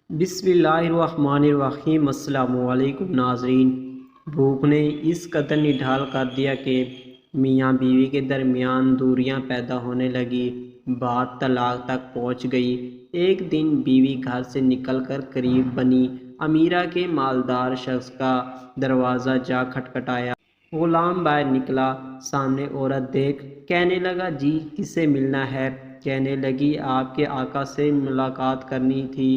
بسم اللہ الرحمن الرحیم۔ السلام علیکم ناظرین۔ بھوک نے اس قدر نڈھال کر دیا کہ میاں بیوی کے درمیان دوریاں پیدا ہونے لگی، بات طلاق تک پہنچ گئی۔ ایک دن بیوی گھر سے نکل کر قریب بنی امیرہ کے مالدار شخص کا دروازہ جا کھٹکھٹایا۔ غلام باہر نکلا، سامنے عورت دیکھ کہنے لگا جی کس سے ملنا ہے؟ کہنے لگی آپ کے آقا سے ملاقات کرنی تھی۔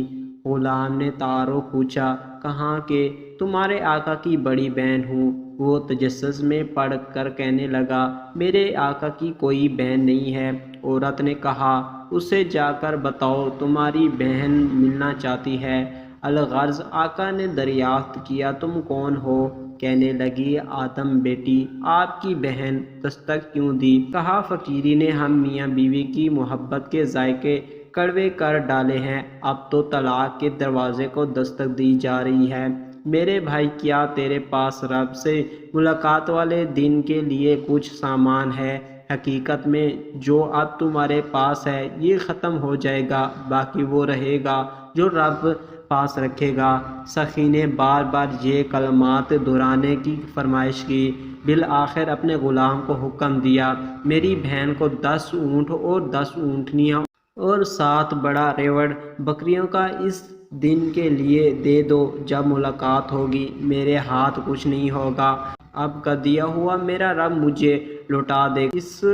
غلام نے تعارف پوچھا، کہا کہ تمہارے آقا کی بڑی بہن ہوں۔ وہ تجسس میں پڑھ کر کہنے لگا میرے آقا کی کوئی بہن نہیں ہے۔ عورت نے کہا اسے جا کر بتاؤ تمہاری بہن ملنا چاہتی ہے۔ الغرض آقا نے دریافت کیا تم کون ہو؟ کہنے لگی آدم بیٹی آپ کی بہن۔ دستک کیوں دی؟ کہا فقیری نے ہم میاں بیوی کی محبت کے ذائقے کڑوے کر ڈالے ہیں، اب تو طلاق کے دروازے کو دستک دی جا رہی ہے۔ میرے بھائی کیا تیرے پاس رب سے ملاقات والے دن کے لیے کچھ سامان ہے؟ حقیقت میں جو اب تمہارے پاس ہے یہ ختم ہو جائے گا، باقی وہ رہے گا جو رب پاس رکھے گا۔ سخی نے بار بار یہ کلمات دہرانے کی فرمائش کی، بالآخر اپنے غلام کو حکم دیا میری بہن کو 10 اونٹ اور 10 اونٹنیاں اور 7 بڑا ریوڑ بکریوں کا اس دن کے لیے دے دو، جب ملاقات ہوگی میرے ہاتھ کچھ نہیں ہوگا، اب کا دیا ہوا میرا رب مجھے لوٹا دے گا۔ اس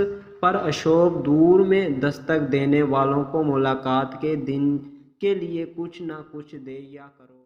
پر اشوک دور میں دستک دینے والوں کو ملاقات کے دن کے لیے کچھ نہ کچھ دیا کرو۔